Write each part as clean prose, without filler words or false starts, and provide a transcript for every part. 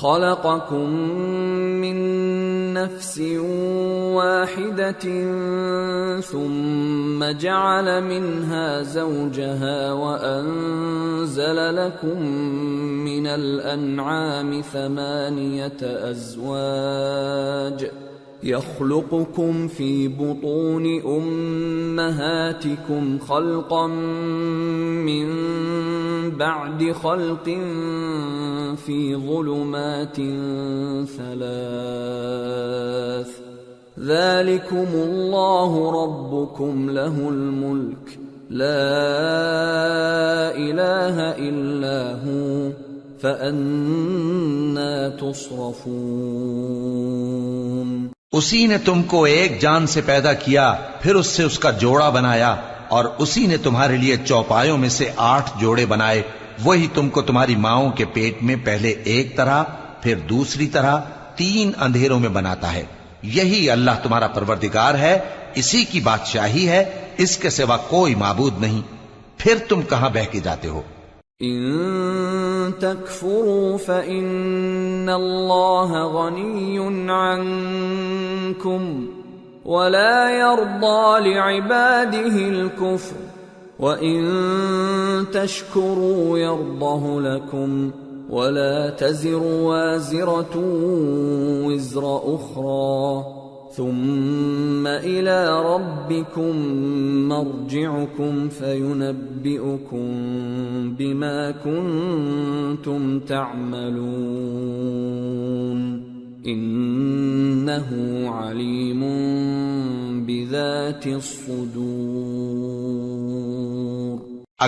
خلقكم من نفس واحدة ثم جعل منها زوجها وأنزل لكم من الأنعام 8 أزواج يخلقكم في بطون أمهاتكم خلقا من بعد خلق في ظلمات 3 ذلكم الله ربكم له الملك لا إله إلا هو فأنا تصرفون۔ اسی نے تم کو ایک جان سے پیدا کیا، پھر اس سے اس کا جوڑا بنایا، اور اسی نے تمہارے لیے چوپایوں میں سے 8 جوڑے بنائے۔ وہی تم کو تمہاری ماؤں کے پیٹ میں پہلے ایک طرح، پھر دوسری طرح 3 اندھیروں میں بناتا ہے۔ یہی اللہ تمہارا پروردگار ہے، اسی کی بادشاہی ہے، اس کے سوا کوئی معبود نہیں۔ پھر تم کہاں بہہ کے جاتے ہو؟ ان تکفروا فإن اللہ غنی عنکم ولا يرضى لعباده الكفر وإن تشكروا يرضه لكم ولا تزر وازرة وزر أخرى ثم إلى ربكم مرجعكم فينبئكم بما كنتم تعملون إنه عليم بذات الصدور۔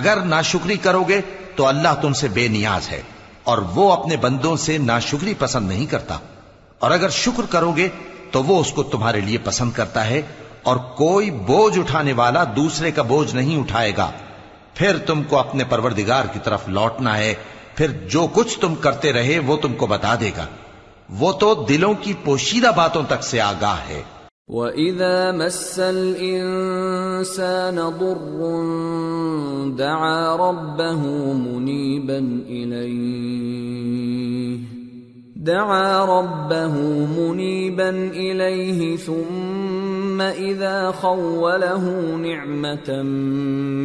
اگر ناشکری کرو گے تو اللہ تم سے بے نیاز ہے، اور وہ اپنے بندوں سے ناشکری پسند نہیں کرتا، اور اگر شکر کرو گے تو وہ اس کو تمہارے لیے پسند کرتا ہے، اور کوئی بوجھ اٹھانے والا دوسرے کا بوجھ نہیں اٹھائے گا۔ پھر تم کو اپنے پروردگار کی طرف لوٹنا ہے، پھر جو کچھ تم کرتے رہے وہ تم کو بتا دے گا، وہ تو دلوں کی پوشیدہ باتوں تک سے آگاہ ہے۔ وَإِذَا مَسَّ الْإِنسَانَ ضُرٌّ دَعَا رَبَّهُ مُنِيبًا إِلَيْهِ ثُمَّ إِذَا خَوَّلَهُ نِعْمَةً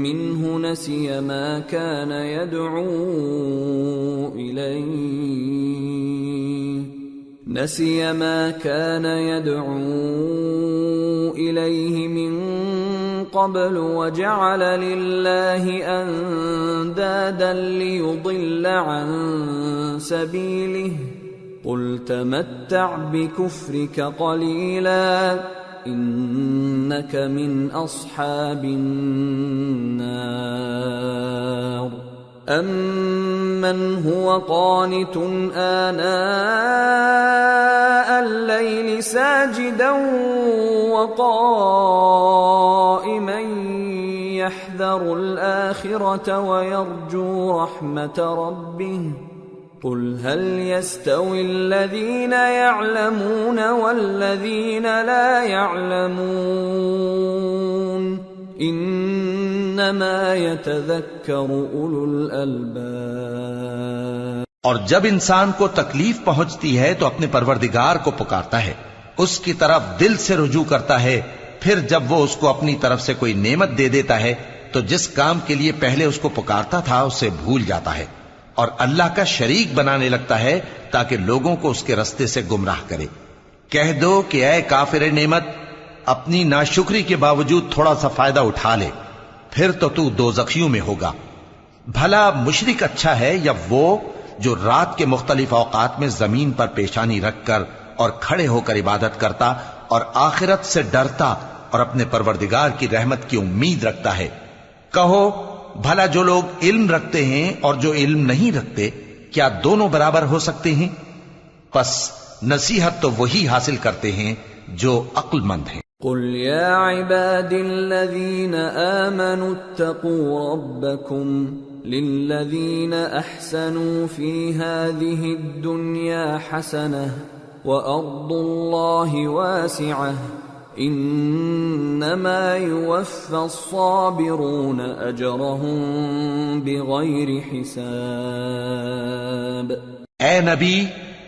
مِّنْهُ نَسِيَ مَا كَانَ يَدْعُو إِلَيْهِ مِن قَبْلُ وَجَعَلَ لِلَّهِ أَندَادًا لِيُضِلَّ عَن سَبِيلِهِ قُلْ تَمَتَّعْ بِكُفْرِكَ قَلِيلًا إِنَّكَ مِنْ أَصْحَابِ النَّارِ أَمَّنْ هُوَ قَانِتٌ آنَاءَ اللَّيْلِ سَاجِدًا وَقَائِمًا يَحْذَرُ الْآخِرَةَ وَيَرْجُو رَحْمَةَ رَبِّهِ قُلْ هَلْ يَسْتَوِي الَّذِينَ يَعْلَمُونَ وَالَّذِينَ لَا يَعْلَمُونَ انما يتذکر اولو الالباب۔ اور جب انسان کو تکلیف پہنچتی ہے تو اپنے پروردگار کو پکارتا ہے، اس کی طرف دل سے رجوع کرتا ہے، پھر جب وہ اس کو اپنی طرف سے کوئی نعمت دے دیتا ہے تو جس کام کے لیے پہلے اس کو پکارتا تھا اسے بھول جاتا ہے، اور اللہ کا شریک بنانے لگتا ہے تاکہ لوگوں کو اس کے رستے سے گمراہ کرے۔ کہہ دو کہ اے کافر نعمت، اپنی ناشکری کے باوجود تھوڑا سا فائدہ اٹھا لے، پھر تو دوزخیوں میں ہوگا۔ بھلا مشرک اچھا ہے یا وہ جو رات کے مختلف اوقات میں زمین پر پیشانی رکھ کر اور کھڑے ہو کر عبادت کرتا اور آخرت سے ڈرتا اور اپنے پروردگار کی رحمت کی امید رکھتا ہے۔ کہو بھلا جو لوگ علم رکھتے ہیں اور جو علم نہیں رکھتے، کیا دونوں برابر ہو سکتے ہیں؟ پس نصیحت تو وہی حاصل کرتے ہیں جو عقل مند ہیں۔ قل يا عباد الذين آمنوا اتقوا ربكم للذين أحسنوا في هذه الدنيا حسنة وأرض الله واسعة إنما يوفى الصابرون أجرهم بغير حساب۔ اے نبی،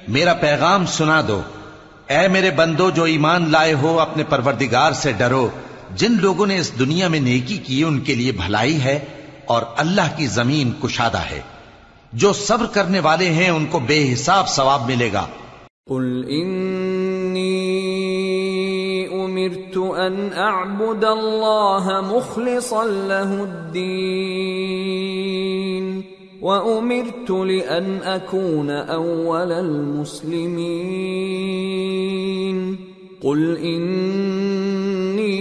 میرا پیغام سنا دو۔ اے میرے بندو جو ایمان لائے ہو، اپنے پروردگار سے ڈرو۔ جن لوگوں نے اس دنیا میں نیکی کی ان کے لیے بھلائی ہے، اور اللہ کی زمین کشادہ ہے۔ جو صبر کرنے والے ہیں ان کو بے حساب ثواب ملے گا۔ قل انی امرت ان اعبد اللہ مخلصا له الدین وَأُمِرْتُ لِأَنْ أَكُونَ أَوَّلَ الْمُسْلِمِينَ قُلْ إِنِّي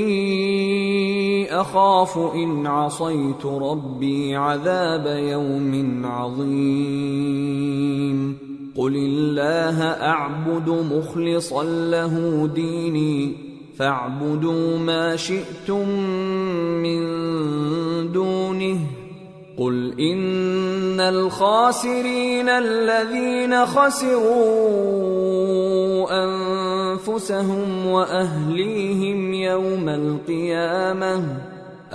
أَخَافُ إِنْ عَصَيْتُ رَبِّي عَذَابَ يَوْمٍ عَظِيمٍ قُلِ اللَّهَ أَعْبُدُ مُخْلِصًا لَهُ دِينِي فَاعْبُدُوا مَا شِئْتُم مِّن دُونِهِ قل ان الخاسرین الذین خسروا انفسهم واهلیہم یوم القیامہ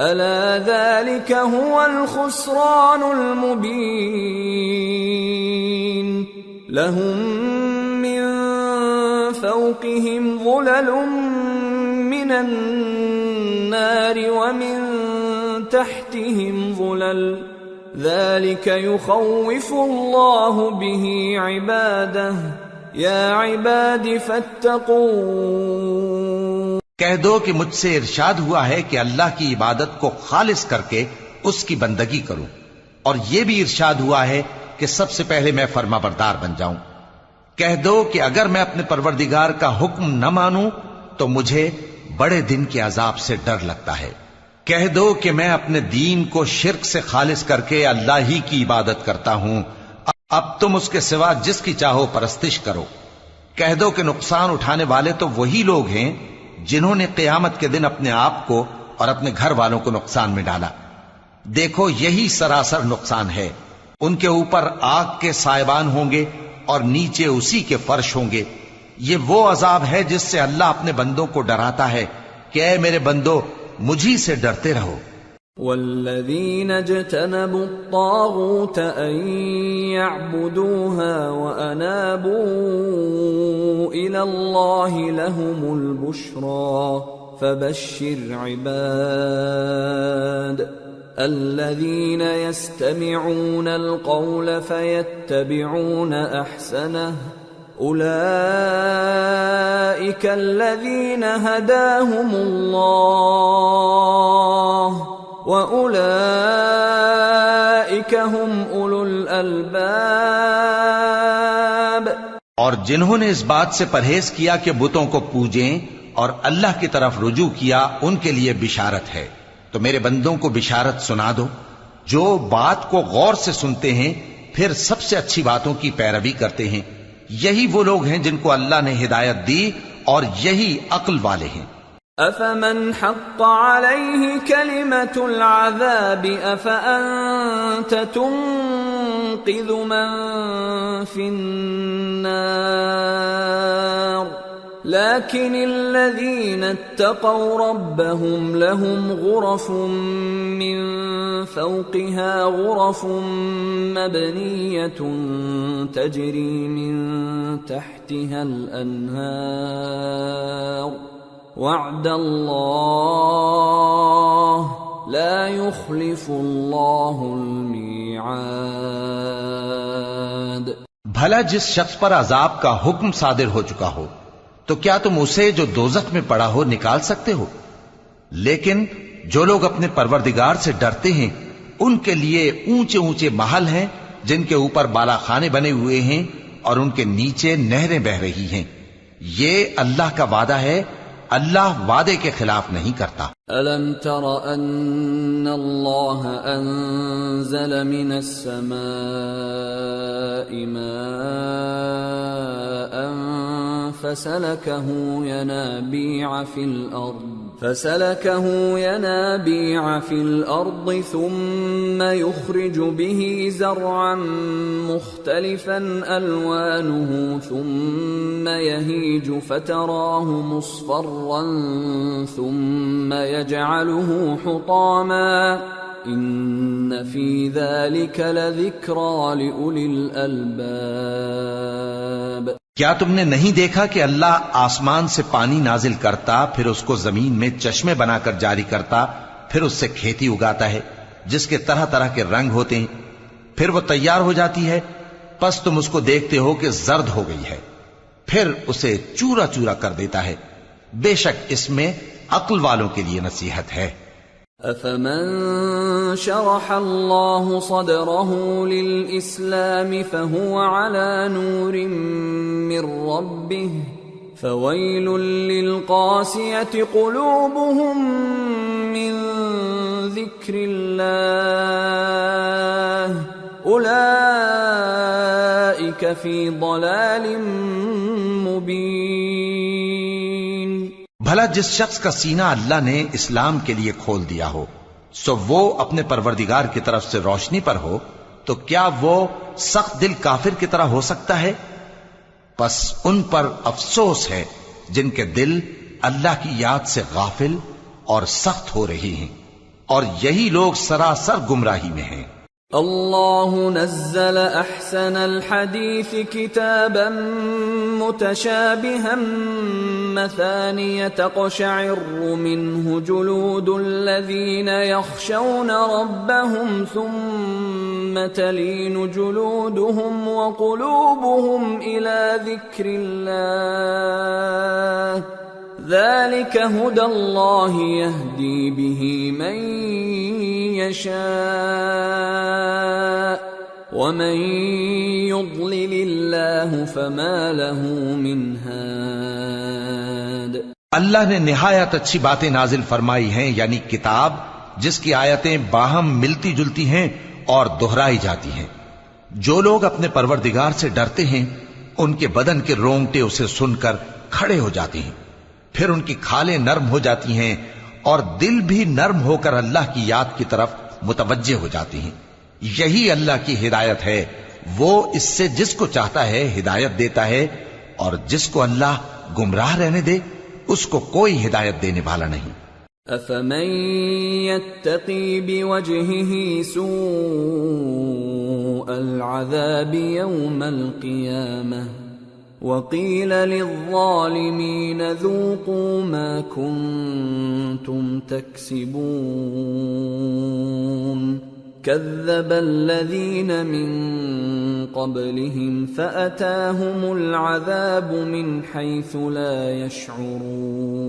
الا ذلك هو الخسران المبین لهم من فوقهم ظلل من النار ومن تحتهم ظلل ذلك يخوف الله به عباده يا عباد فاتقون۔ کہہ دو کہ مجھ سے ارشاد ہوا ہے کہ اللہ کی عبادت کو خالص کر کے اس کی بندگی کروں، اور یہ بھی ارشاد ہوا ہے کہ سب سے پہلے میں فرما بردار بن جاؤں۔ کہہ دو کہ اگر میں اپنے پروردگار کا حکم نہ مانوں تو مجھے بڑے دن کے عذاب سے ڈر لگتا ہے۔ کہہ دو کہ میں اپنے دین کو شرک سے خالص کر کے اللہ ہی کی عبادت کرتا ہوں، اب تم اس کے سوا جس کی چاہو پرستش کرو۔ کہہ دو کہ نقصان اٹھانے والے تو وہی لوگ ہیں جنہوں نے قیامت کے دن اپنے آپ کو اور اپنے گھر والوں کو نقصان میں ڈالا۔ دیکھو یہی سراسر نقصان ہے۔ ان کے اوپر آگ کے سائبان ہوں گے اور نیچے اسی کے فرش ہوں گے۔ یہ وہ عذاب ہے جس سے اللہ اپنے بندوں کو ڈراتا ہے کہ اے میرے بندو مجھی سے ڈرتے رہو۔ والذین اجتنبوا الطاغوت ان يعبدوها وانابوا الى اللہ لهم البشرى فبشر عباد الذین يستمعون القول فيتبعون احسنه اولئک الذین ہداہم اللہ وَأُولَئِكَ هُمْ أُولُو الْأَلْبَابِ۔ اور جنہوں نے اس بات سے پرہیز کیا کہ بتوں کو پوجیں اور اللہ کی طرف رجوع کیا ان کے لیے بشارت ہے۔ تو میرے بندوں کو بشارت سنا دو جو بات کو غور سے سنتے ہیں پھر سب سے اچھی باتوں کی پیروی کرتے ہیں۔ یہی وہ لوگ ہیں جن کو اللہ نے ہدایت دی اور یہی عقل والے ہیں۔ أَفَمَنْ حَقَّ عَلَيْهِ كَلِمَةُ الْعَذَابِ أَفَأَنْتَ تُنْقِذُ مَنْ فِي النَّارِ لَكِنِ الَّذِينَ اتَّقَوْا رَبَّهُمْ لَهُمْ غُرَفٌ مِّنْ فَوْقِهَا غُرَفٌ مَبْنِيَّةٌ تَجْرِي مِنْ تَحْتِهَا الْأَنْهَارُ وعد اللہ لا يخلف اللہ المیعاد۔ بھلا جس شخص پر عذاب کا حکم صادر ہو چکا ہو تو کیا تم اسے جو دوزخ میں پڑا ہو نکال سکتے ہو؟ لیکن جو لوگ اپنے پروردگار سے ڈرتے ہیں ان کے لیے اونچے اونچے محل ہیں جن کے اوپر بالا خانے بنے ہوئے ہیں اور ان کے نیچے نہریں بہ رہی ہیں۔ یہ اللہ کا وعدہ ہے، اللہ وعدے کے خلاف نہیں کرتا۔ أَلَمْ تَرَ أَنَّ اللَّهَ أَنزَلَ مِنَ السَّمَاءِ مَاءً فَسَلَكَهُ يَنَابِيعَ فِي الْأَرْضِ ثُمَّ يُخْرِجُ بِهِ زَرْعًا مُخْتَلِفًا أَلْوَانُهُ ثُمَّ يَهِيجُ فَتَرَاهُ مُصْفَرًّا ثُمَّ يَجْعَلُهُ حُطَامًا إِنَّ فِي ذَلِكَ لَذِكْرَى لِأُولِي الْأَلْبَابِ۔ کیا تم نے نہیں دیکھا کہ اللہ آسمان سے پانی نازل کرتا، پھر اس کو زمین میں چشمے بنا کر جاری کرتا، پھر اس سے کھیتی اگاتا ہے جس کے طرح طرح کے رنگ ہوتے ہیں، پھر وہ تیار ہو جاتی ہے، پس تم اس کو دیکھتے ہو کہ زرد ہو گئی ہے، پھر اسے چورا چورا کر دیتا ہے۔ بے شک اس میں عقل والوں کے لیے نصیحت ہے۔ أفمن شرح الله صدره للإسلام فهو على نور من ربه فويل للقاسية قلوبهم من ذكر الله أولئك في ضلال مبين۔ بھلا جس شخص کا سینہ اللہ نے اسلام کے لیے کھول دیا ہو سو وہ اپنے پروردگار کی طرف سے روشنی پر ہو، تو کیا وہ سخت دل کافر کی طرح ہو سکتا ہے؟ پس ان پر افسوس ہے جن کے دل اللہ کی یاد سے غافل اور سخت ہو رہی ہیں، اور یہی لوگ سراسر گمراہی میں ہیں۔ اللہ نزل احسن الحدیث کتابا متشابها مثانیہ تقشعر منه جلود الذین یخشون ربهم ثم تلین جلودهم وقلوبهم الى ذکر اللہ ذلك هدى الله يهدي به من يشاء ومن يضلل الله فما له من هاد۔ اللہ نے نہایت اچھی باتیں نازل فرمائی ہیں، یعنی کتاب جس کی آیتیں باہم ملتی جلتی ہیں اور دہرائی جاتی ہیں۔ جو لوگ اپنے پروردگار سے ڈرتے ہیں ان کے بدن کے رونگٹے اسے سن کر کھڑے ہو جاتے ہیں، پھر ان کی کھالیں نرم ہو جاتی ہیں اور دل بھی نرم ہو کر اللہ کی یاد کی طرف متوجہ ہو جاتی ہیں۔ یہی اللہ کی ہدایت ہے، وہ اس سے جس کو چاہتا ہے ہدایت دیتا ہے، اور جس کو اللہ گمراہ رہنے دے اس کو کوئی ہدایت دینے والا نہیں۔ افمن يتقي بوجهه سوء العذاب يوم القيامة وقيل للظالمين ذوقوا ما كنتم تكسبون كذب الذين من قبلهم فأتاهم العذاب من حيث لا يشعرون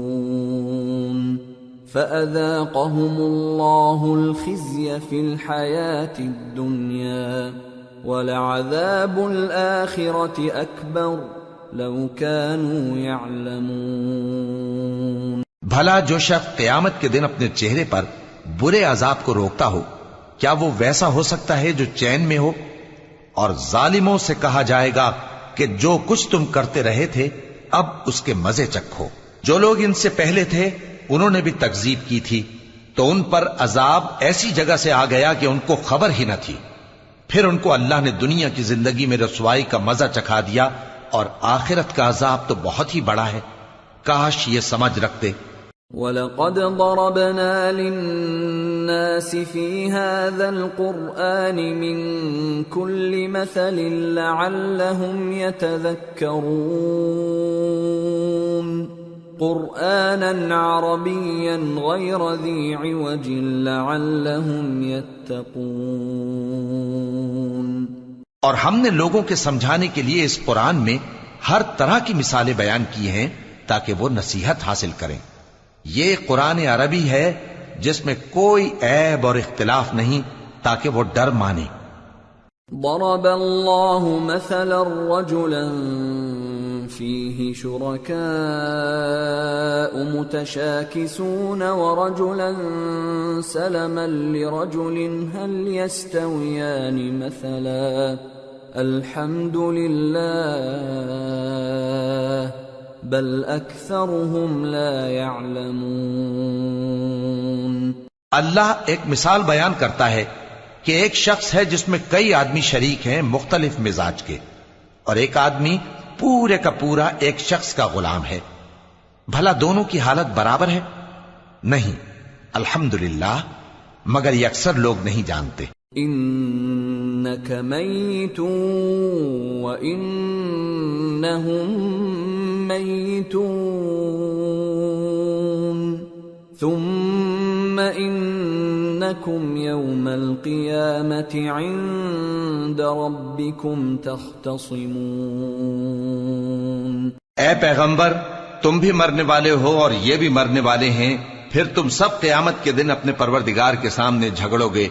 فأذاقهم الله الخزي في الحياة الدنيا ولعذاب الآخرة أكبر لو كانوا يعلمون۔ بھلا جو شخص قیامت کے دن اپنے چہرے پر برے عذاب کو روکتا ہو، کیا وہ ویسا ہو سکتا ہے جو چین میں ہو؟ اور ظالموں سے کہا جائے گا کہ جو کچھ تم کرتے رہے تھے اب اس کے مزے چکھو۔ جو لوگ ان سے پہلے تھے انہوں نے بھی تکذیب کی تھی، تو ان پر عذاب ایسی جگہ سے آ گیا کہ ان کو خبر ہی نہ تھی۔ پھر ان کو اللہ نے دنیا کی زندگی میں رسوائی کا مزہ چکھا دیا، اور آخرت کا عذاب تو بہت ہی بڑا ہے، کاش یہ سمجھ رکھتے۔ وَلَقَدْ ضَرَبْنَا لِلنَّاسِ فِي هَذَا الْقُرْآنِ مِنْ كُلِّ مَثَلٍ لَعَلَّهُمْ يَتَذَكَّرُونَ قُرْآنًا عَرَبِيًّا غَيْرَ ذِي عِوَجٍ لَعَلَّهُمْ يَتَّقُونَ۔ اور ہم نے لوگوں کے سمجھانے کے لیے اس قرآن میں ہر طرح کی مثالیں بیان کی ہیں تاکہ وہ نصیحت حاصل کریں۔ یہ قرآن عربی ہے جس میں کوئی عیب اور اختلاف نہیں تاکہ وہ ڈر مانے۔ ضرب اللہ مثلا رجلا فيه شركاء متشاكسون ورجلا سلما لرجل هل يستويان مثلا الحمد لله بل اکثرهم لا يعلمون۔ اللہ ایک مثال بیان کرتا ہے کہ ایک شخص ہے جس میں کئی آدمی شریک ہیں مختلف مزاج کے، اور ایک آدمی پورے کا پورا ایک شخص کا غلام ہے، بھلا دونوں کی حالت برابر ہے؟ نہیں، الحمدللہ، مگر یہ اکثر لوگ نہیں جانتے۔ ان إنك ميت وإنهم ميتون ثم إنكم يوم القيامة عند ربكم تختصمون. اے پیغمبر، تم بھی مرنے والے ہو اور یہ بھی مرنے والے ہیں، پھر تم سب قیامت کے دن اپنے پروردگار کے سامنے جھگڑو گے.